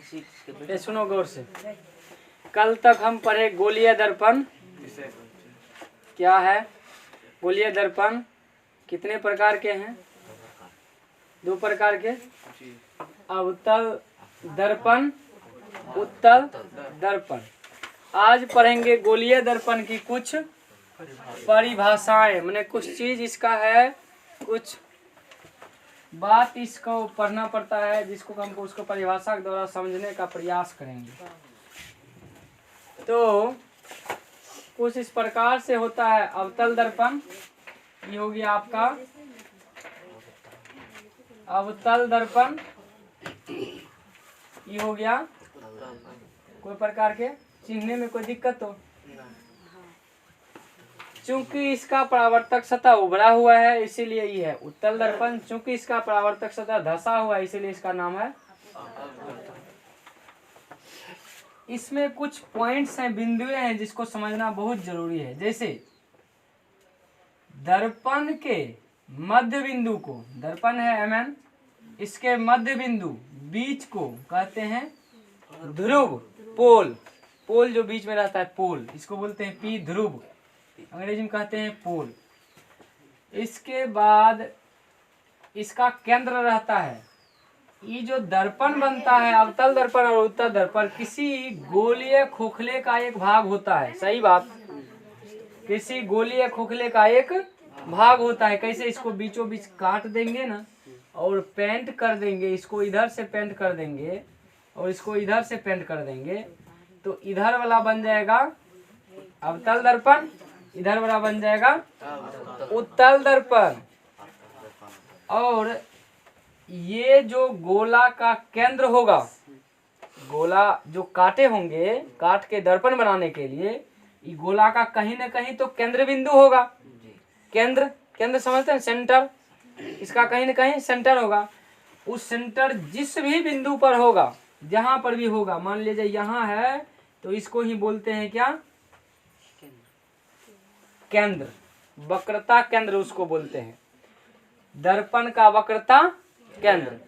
ये सुनो गौर से। कल तक हम पढ़े गोलीय दर्पण क्या है। गोलीय दर्पण कितने प्रकार के हैं? 2 प्रकार के, अवतल दर्पण, उत्तल दर्पण। आज पढ़ेंगे गोलीय दर्पण की कुछ परिभाषाएं, माने कुछ चीज इसका है, कुछ बात इसको पढ़ना पड़ता है जिसको हमको उसको परिभाषा के द्वारा समझने का प्रयास करेंगे। तो कुछ इस प्रकार से होता है। अवतल दर्पण ये हो गया आपका अवतल दर्पण, ये हो गया। कोई प्रकार के चिन्हने में कोई दिक्कत हो? चूंकि इसका परावर्तक सतह उभरा हुआ है इसीलिए ये है उत्तल दर्पण। चूंकि इसका परावर्तक सतह धंसा हुआ है इसीलिए इसका नाम है। इसमें कुछ पॉइंट्स हैं, बिंदुएं हैं जिसको समझना बहुत जरूरी है। जैसे दर्पण के मध्य बिंदु को, दर्पण है MN, इसके मध्य बिंदु बीच को कहते हैं ध्रुव, पोल। पोल जो बीच में रहता है पोल, इसको बोलते हैं P, ध्रुव। अंग्रेजी में कहते हैं पोल। इसके बाद इसका केंद्र रहता है। ये जो दर्पण बनता है अवतल दर्पण और उत्तल दर्पण किसी गोलीय खोखले का एक भाग होता है। सही बात, किसी गोलीय खोखले का एक भाग होता है। कैसे? इसको बीचों बीच काट देंगे ना और पेंट कर देंगे, इसको इधर से पेंट कर देंगे और इसको इधर से पेंट कर देंगे, तो इधर वाला बन जाएगा अवतल दर्पण, इधर वाला बन जाएगा उत्तल दर्पण। और ये जो गोला का केंद्र होगा, गोला जो काटे होंगे, काट के दर्पण बनाने के लिए, ये गोला का कहीं ना कहीं तो केंद्र बिंदु होगा। केंद्र, केंद्र समझते हैं, सेंटर। इसका कहीं ना कहीं सेंटर होगा। उस सेंटर जिस भी बिंदु पर होगा, जहां पर भी होगा, मान लीजिए यहाँ है तो इसको ही बोलते हैं क्या? केंद्र। वक्रता केंद्र उसको बोलते हैं। दर्पण का वक्रता केंद्र।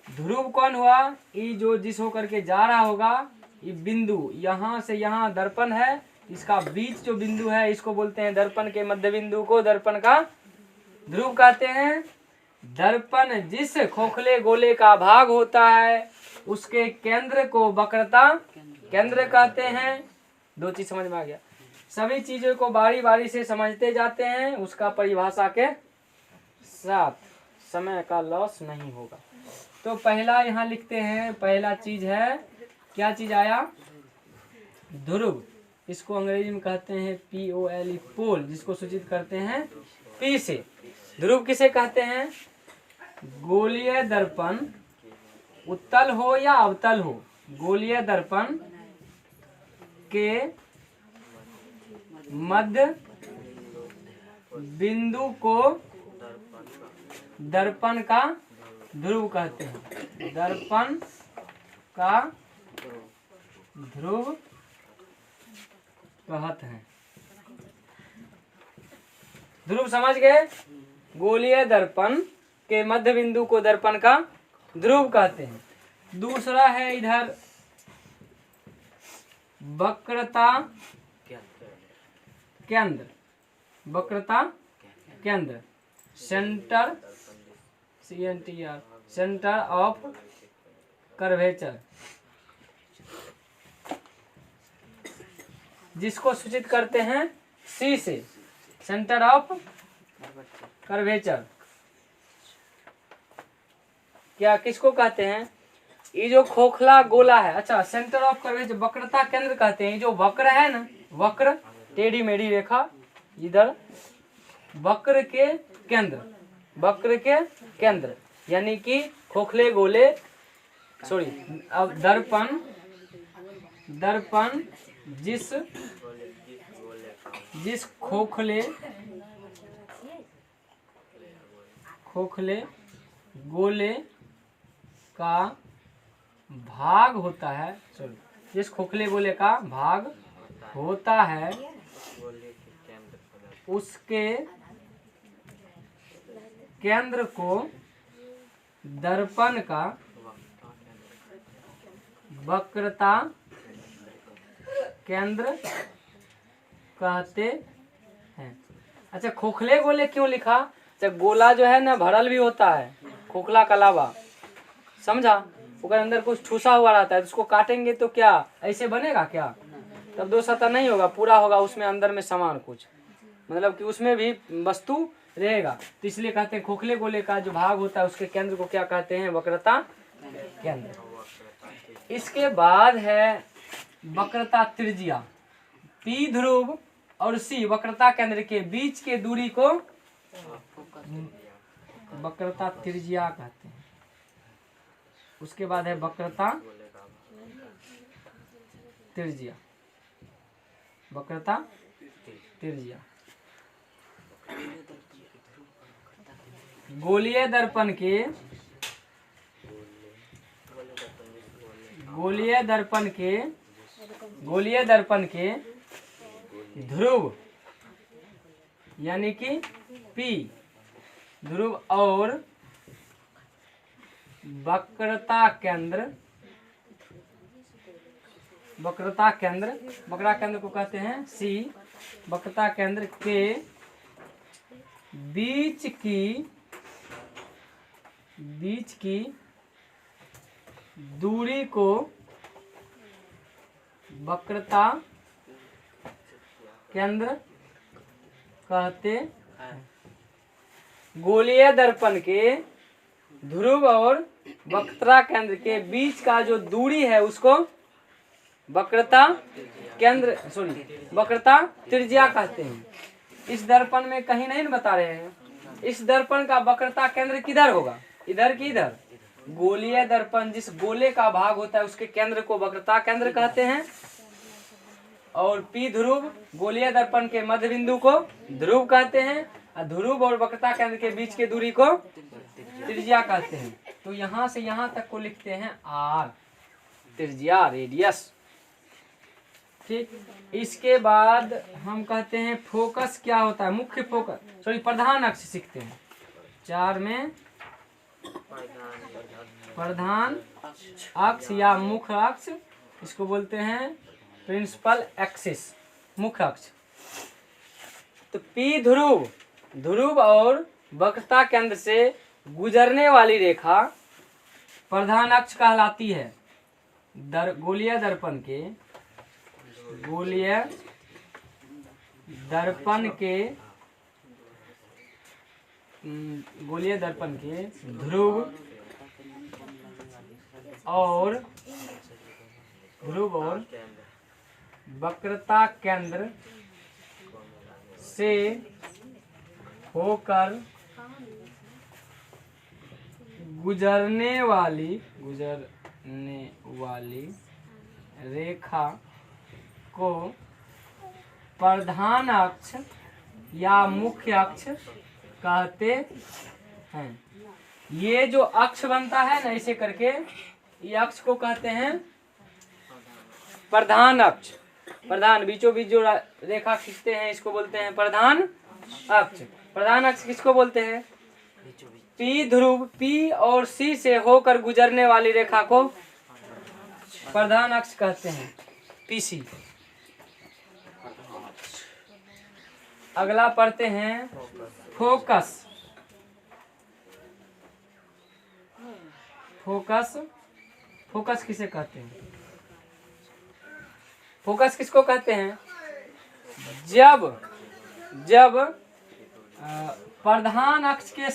ध्रुव कौन हुआ? ये जो जिस होकर के जा रहा होगा, ये बिंदु यहाँ से यहाँ दर्पण है, इसका बीच जो बिंदु है इसको बोलते हैं दर्पण के मध्य बिंदु को दर्पण का ध्रुव कहते हैं। दर्पण जिस खोखले गोले का भाग होता है उसके केंद्र को वक्रता केंद्र कहते हैं। 2 चीज समझ में आ गया। सभी चीजों को बारी बारी से समझते जाते हैं, उसका परिभाषा के साथ, समय का लॉस नहीं होगा। तो पहला यहाँ लिखते हैं, पहला चीज है, क्या चीज आया? ध्रुव। इसको अंग्रेजी में कहते हैं POL, पोल, जिसको सूचित करते हैं P से। ध्रुव किसे कहते हैं? गोलीय दर्पण उत्तल हो या अवतल हो, गोलीय दर्पण के मध्य बिंदु को दर्पण का ध्रुव कहते हैं। दर्पण का ध्रुव कहते हैं। ध्रुव समझ गए? गोलीय दर्पण के मध्य बिंदु को दर्पण का ध्रुव कहते हैं। दूसरा है इधर वक्रता केंद्र। वक्रता केंद्र, centre, CNTR, centre of curvature, जिसको सूचित करते हैं C से, सेंटर ऑफ कर्वेचर। क्या किसको कहते हैं? ये जो खोखला गोला है, अच्छा, सेंटर ऑफ कर्वेचर, वक्रता केंद्र कहते हैं। ये जो वक्र है ना, वक्र टेढ़ी मेढ़ी रेखा, इधर वक्र के केंद्र, वक्र के केंद्र यानी कि खोखले गोले, सॉरी, अब दर्पण, दर्पण जिस खोखले गोले का भाग होता है, सॉरी, जिस खोखले गोले का भाग होता है उसके केंद्र को दर्पण का वक्रता केंद्र कहते हैं। अच्छा, खोखले गोले क्यों लिखा? अच्छा, गोला जो है ना भरल भी होता है, खोखला के अलावा, समझा? उसके अंदर कुछ ठूसा हुआ रहता है, तो उसको काटेंगे तो क्या ऐसे बनेगा क्या? तब दो सतह नहीं होगा, पूरा होगा उसमें अंदर में सामान कुछ, मतलब कि उसमें भी वस्तु रहेगा। तो इसलिए कहते हैं खोखले गोले का जो भाग होता है उसके केंद्र को क्या कहते हैं? वक्रता केंद्र। इसके बाद है वक्रता त्रिज्या। पी ध्रुव और सी वक्रता केंद्र के बीच के दूरी को वक्रता त्रिज्या कहते हैं। उसके बाद है वक्रता त्रिज्या, वक्रता त्रिज्या। गोलीय दर्पण के ध्रुव यानी कि पी ध्रुव और वक्रता केंद्र को कहते हैं सी। वक्रता केंद्र के बीच की दूरी को वक्रता केंद्र कहते हैं। गोलीय दर्पण के ध्रुव और वक्रता केंद्र के बीच का जो दूरी है उसको वक्रता त्रिज्या कहते हैं। इस दर्पण में कहीं नहीं बता रहे हैं, इस दर्पण का वक्रता केंद्र किधर होगा? इधर की इधर। गोलीय दर्पण जिस गोले का भाग होता है उसके केंद्र को वक्रता केंद्र कहते हैं, और पी ध्रुव गोलीय दर्पण के मध्य बिंदु को ध्रुव कहते हैं, और ध्रुव और वक्रता केंद्र के बीच की दूरी को त्रिज्या कहते हैं। तो यहाँ से यहाँ तक को लिखते हैं आर, त्रिज्या, रेडियस। ठीक, इसके बाद हम कहते हैं फोकस क्या होता है? मुख्य फोकस, प्रधान अक्ष सीखते हैं। 4 में प्रधान अक्ष या मुख्य अक्ष, इसको बोलते हैं प्रिंसिपल एक्सिस, मुख्य अक्ष। तो पी ध्रुव और वक्रता केंद्र से गुजरने वाली रेखा प्रधान अक्ष कहलाती है। गोलीय दर्पण के ध्रुव और वक्रता केंद्र से होकर गुजरने वाली रेखा को प्रधान अक्ष या मुख्य अक्ष कहते हैं। ये जो अक्ष बनता है ना ऐसे करके, ये अक्ष को कहते हैं प्रधान अक्ष। प्रधान बीचों बीच जो रेखा खींचते हैं इसको बोलते हैं प्रधान अक्ष। प्रधान अक्ष किसको बोलते हैं? पी ध्रुव, पी और सी से होकर गुजरने वाली रेखा को प्रधान अक्ष कहते हैं, पीसी। अगला पढ़ते हैं फोकस। फोकस किसे कहते हैं? फोकस किसको कहते हैं? जब प्रधान अक्ष के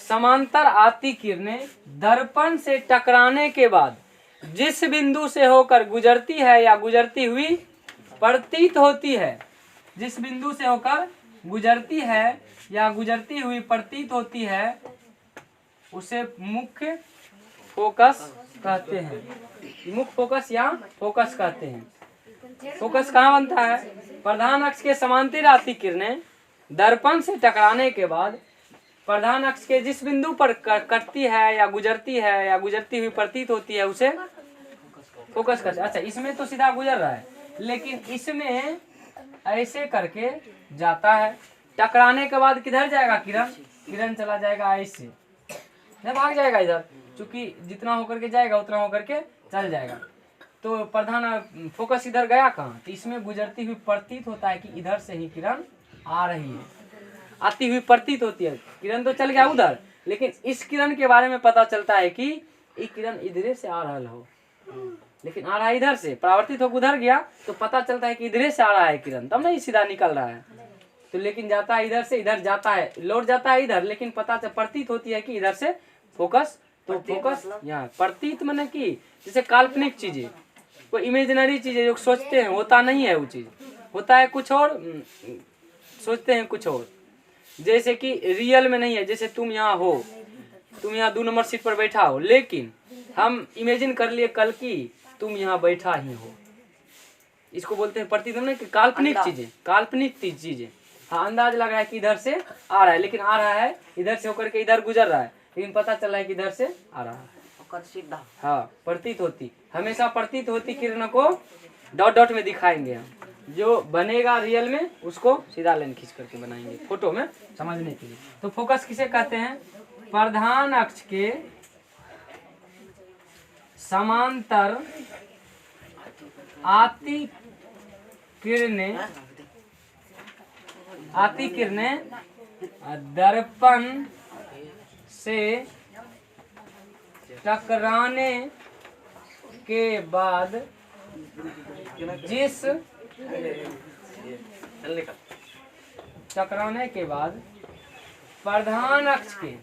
समांतर आती किरणें दर्पण से टकराने के बाद जिस बिंदु से होकर गुजरती है या गुजरती हुई प्रतीत होती है, जिस बिंदु से होकर गुजरती है या गुजरती हुई प्रतीत होती है, उसे मुख्य फोकस कहते हैं। मुख्य फोकस या फोकस कहते हैं। फोकस कहाँ बनता है? प्रधान अक्ष के समांतर आती किरणें दर्पण से टकराने के बाद प्रधान अक्ष के जिस बिंदु पर कटती है या गुजरती हुई प्रतीत होती है उसे फोकस कहते हैं। अच्छा, इसमें तो सीधा गुजर रहा है, लेकिन इसमें ऐसे करके जाता है, टकराने के बाद किधर जाएगा? किरण चला जाएगा ऐसे, भाग जाएगा इधर, चूंकि जितना होकर के जाएगा उतना होकर के चल जाएगा। तो प्रधान फोकस इधर गया कहाँ, तो इसमें गुजरती हुई प्रतीत होता है कि इधर से ही किरण आ रही है, आती हुई प्रतीत होती है। किरण तो चल गया उधर, लेकिन इस किरण के बारे में पता चलता है कि ये किरण इधरे से आ रहा हो, लेकिन आ रहा है इधर से, परावर्तित होकर उधर गया तो पता चलता है कि इधरे से आ रहा है किरण, तब नहीं सीधा निकल रहा है। तो लेकिन जाता है इधर से, इधर जाता है, लौट जाता है इधर, लेकिन पता प्रतीत होती है कि इधर से फोकस। तो फोकस यहाँ प्रतीत माने कि जैसे काल्पनिक चीजें, कोई इमेजिनरी चीजें जो सोचते हैं, होता नहीं है वो चीज, होता है कुछ और, सोचते हैं कुछ और। जैसे कि रियल में नहीं है, जैसे तुम यहाँ हो, तुम यहाँ 2 नंबर सीट पर बैठा हो, लेकिन हम इमेजिन कर लिए कल की तुम यहाँ बैठा ही हो, इसको बोलते हैं प्रतीत होना कि काल्पनिक चीजें, काल्पनिक चीजें। हाँ, अंदाज लग रहा है कि इधर से आ रहा है, लेकिन आ रहा है इधर से होकर के इधर गुजर रहा है, लेकिन पता चल रहा है कि इधर से आ रहा है। हाँ, प्रतीत होती, हमेशा प्रतीत होती किरणों को डॉट डॉट में दिखाएंगे हम, जो बनेगा रियल में उसको सीधा लाइन खींच करके बनाएंगे फोटो में समझने के लिए। तो फोकस किसे कहते हैं, प्रधान अक्ष के समांतर आती किरणें दर्पण से टकराने के बाद प्रधान अक्ष के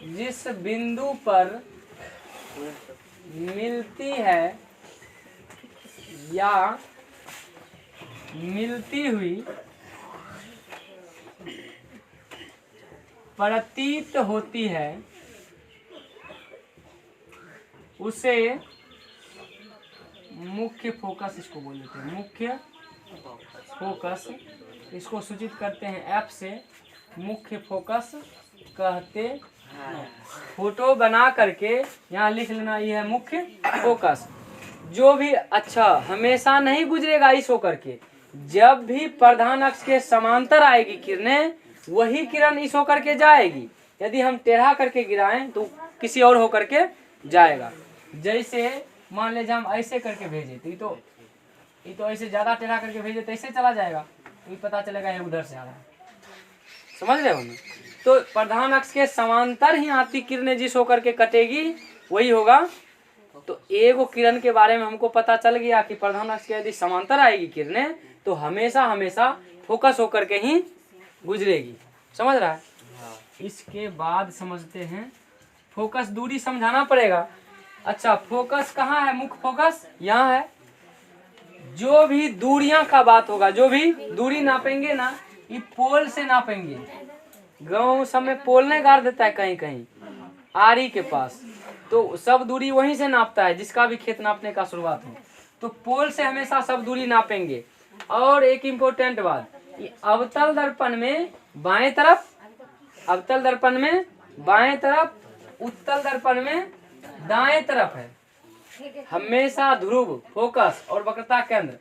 जिस बिंदु पर मिलती है या मिलती हुई प्रतीत होती है उसे मुख्य फोकस, इसको बोल देते हैं मुख्य फोकस। इसको सूचित करते हैं एफ से, मुख्य फोकस कहते हैं। फोटो बना करके यहाँ लिख लेना, ये है मुख्य फोकस। जो भी अच्छा हमेशा नहीं गुजरेगा इस होकर के, जब भी प्रधान अक्ष के समांतर आएगी किरणें, वही किरण इस होकर के जाएगी। यदि हम टेढ़ा करके गिराएं तो किसी और होकर के जाएगा। जैसे मान लीजिए हम ऐसे करके भेजे तो ये तो ऐसे ज्यादा टेढ़ा करके भेजे तो ऐसे चला जाएगा, तो ये पता चलेगा ये उधर से आ रहा है, समझ रहे हो ना। तो प्रधान अक्ष के समांतर ही आती किरणें जिस होकर के कटेगी वही होगा। तो एगो किरण के बारे में हमको पता चल गया कि प्रधान अक्ष के यदि समांतर आएगी किरणें तो हमेशा हमेशा फोकस होकर के ही गुजरेगी, समझ रहा है। इसके बाद समझते हैं फोकस दूरी, समझाना पड़ेगा। अच्छा, फोकस कहाँ है, मुख्य फोकस यहाँ है। जो भी दूरियां का बात होगा, जो भी दूरी नापेंगे ना, ये पोल से नापेंगे। गाँव सब में पोल नहीं गाड़ देता है कहीं कहीं आरी के पास, तो सब दूरी वहीं से नापता है, जिसका भी खेत नापने का शुरुआत हो। तो पोल से हमेशा सब दूरी नापेंगे। और एक इम्पोर्टेंट बात, ये अवतल दर्पण में बाएं तरफ, अवतल दर्पण में बाएं तरफ, उत्तल दर्पण में दाएं तरफ है। हमेशा ध्रुव, फोकस और वक्रता केंद्र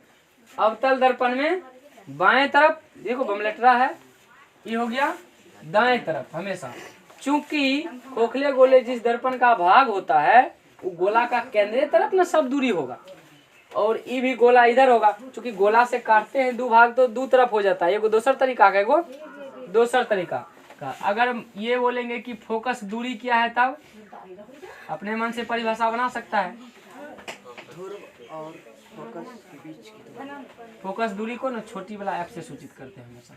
अवतल दर्पण में बाएं तरफ, देखो बमलेटरा है, ये हो गया दाएं तरफ हमेशा। चूंकि खोखले गोले जिस दर्पण का भाग होता है वो गोला का केंद्रीय तरफ ना सब दूरी होगा, और ये भी गोला इधर होगा। चूंकि गोला से काटते हैं 2 भाग तो 2 तरफ हो जाता है। एगो दूसर तरीका का, एगो दूसर तरीका का। अगर ये बोलेंगे कि फोकस दूरी क्या है, तब अपने मन से परिभाषा बना सकता है। और फोकस के बीच की फोकस दूरी को ना छोटी वाला एफ से सूचित करते हैं हमेशा।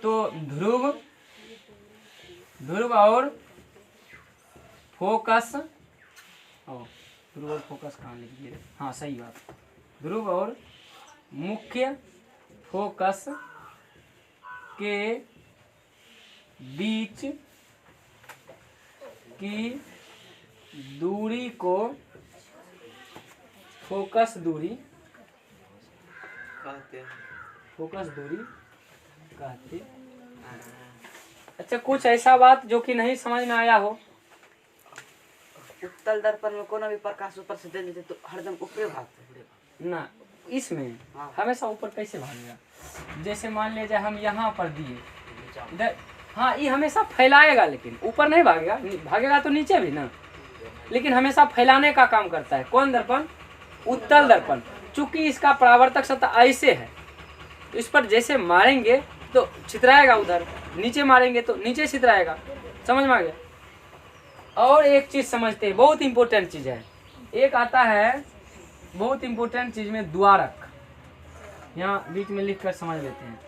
तो ध्रुव, ध्रुव और फोकस, ध्रुव और फोकस कहाँ लिख दिए, हाँ सही बात, ध्रुव और मुख्य फोकस के बीच की दूरी को फोकस दूरी कहते हैं। फोकस दूरी कहते। अच्छा, कुछ ऐसा बात जो कि नहीं समझ में आया हो। उत्तल दर्पण में कोनो भी प्रकाश ऊपर से दे देते तो हरदम ऊपर भागते ना, इसमें हाँ। हमेशा ऊपर कैसे भागेगा। जैसे मान लीजिए हम यहाँ पर दिए, इधर हाँ, ये हमेशा फैलाएगा, लेकिन ऊपर नहीं भागेगा, भागेगा तो नीचे भी ना, लेकिन हमेशा फैलाने का काम करता है। कौन दर्पण? उत्तल दर्पण। चूंकि इसका परावर्तक सतह ऐसे है, इस पर जैसे मारेंगे तो छितराएगा, उधर नीचे मारेंगे तो नीचे छितराएगा। समझ में आ गया? और एक चीज समझते हैं, बहुत इंपॉर्टेंट चीज है, एक आता है बहुत इंपॉर्टेंट चीज में, द्वारक। यहाँ बीच में लिख कर समझ लेते हैं।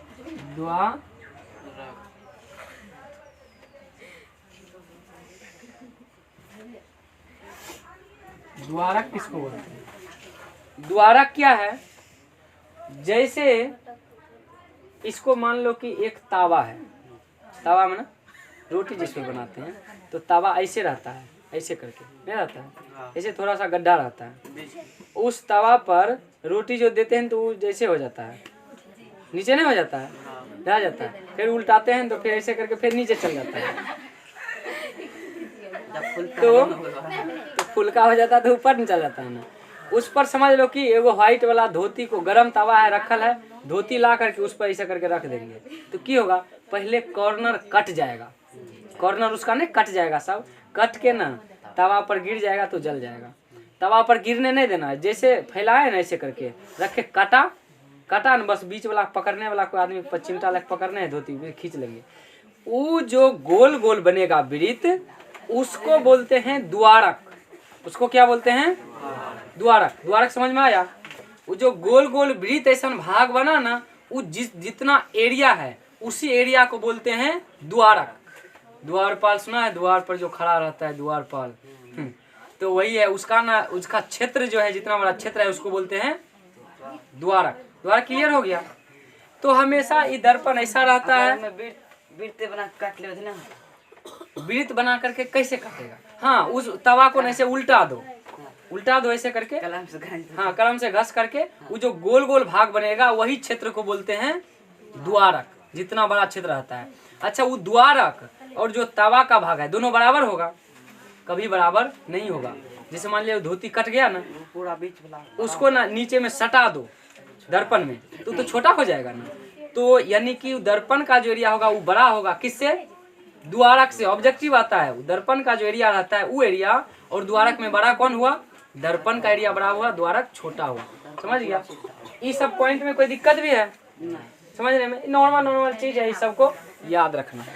द्वारक किसको बोलते हैं? द्वारक क्या है? जैसे इसको मान लो कि एक तावा है, तावा में ना रोटी जिस पे बनाते हैं, तो तावा ऐसे रहता है, ऐसे करके नहीं रहता है, ऐसे थोड़ा सा गड्ढा रहता है। उस तवा पर रोटी जो देते हैं तो वो जैसे हो जाता है, नीचे नहीं हो जाता है, रह जाता है। फिर उल्टाते हैं तो फिर ऐसे करके फिर नीचे चल जाता है। तो फुल्का हो जाता है तो ऊपर नहीं चल जाता है ना। उस पर समझ लो कि एगो व्हाइट वाला धोती को, गरम तवा है रखल है, धोती ला करके उस पर ऐसा करके रख देंगे तो क्या होगा? पहले कॉर्नर कट जाएगा, कॉर्नर उसका नहीं कट जाएगा, सब कट के ना तवा पर गिर जाएगा तो जल जाएगा। तवा पर गिरने नहीं देना है, जैसे फैलाए ना ऐसे करके रख के काटा ना, बस बीच वाला पकड़ने वाला कोई आदमी चिमटा लग पकड़ने है, धोती में खींच लेंगे। वो जो गोल गोल बनेगा वृत्त, उसको बोलते हैं द्वारक। उसको क्या बोलते हैं? द्वारक। द्वारक समझ में आया? वो जो गोल गोल वृत्त ऐसा भाग बना ना, वो जितना एरिया है उसी एरिया को बोलते हैं द्वारक। द्वारपाल सुना है? द्वार पर जो खड़ा रहता है द्वारपाल, तो वही है उसका ना, उसका क्षेत्र जो है, जितना बड़ा क्षेत्र है उसको बोलते हैं द्वारक। द्वारक क्लियर हो गया? तो हमेशा ये दर्पण ऐसा रहता है। वृत्त बना काट ले ना, वृत्त बना करके कैसे काटेगा? हाँ, उस तवा को ऐसे उल्टा दो ऐसे करके, कलम से घस, हाँ कलम से घस करके, वो जो गोल गोल भाग बनेगा वही क्षेत्र को बोलते हैं द्वारक, जितना बड़ा क्षेत्र रहता है। अच्छा, वो द्वारक और जो तवा का भाग है दोनों बराबर होगा? कभी बराबर नहीं होगा। जैसे मान लिया धोती कट गया ना, पूरा बीच वाला उसको ना नीचे में सटा दो दर्पण में, तो छोटा हो जाएगा ना। तो यानी कि दर्पण का जो एरिया होगा वो बड़ा होगा, किससे? द्वारक से। ऑब्जेक्टिव आता है, दर्पण का जो एरिया रहता है वो एरिया, और द्वारक में बड़ा कौन हुआ? दर्पण का एरिया बड़ा हुआ, द्वारक छोटा हुआ। समझ गया? इस सब पॉइंट में कोई दिक्कत भी है समझने में? नॉर्मल चीज है, इस सबको याद रखना है।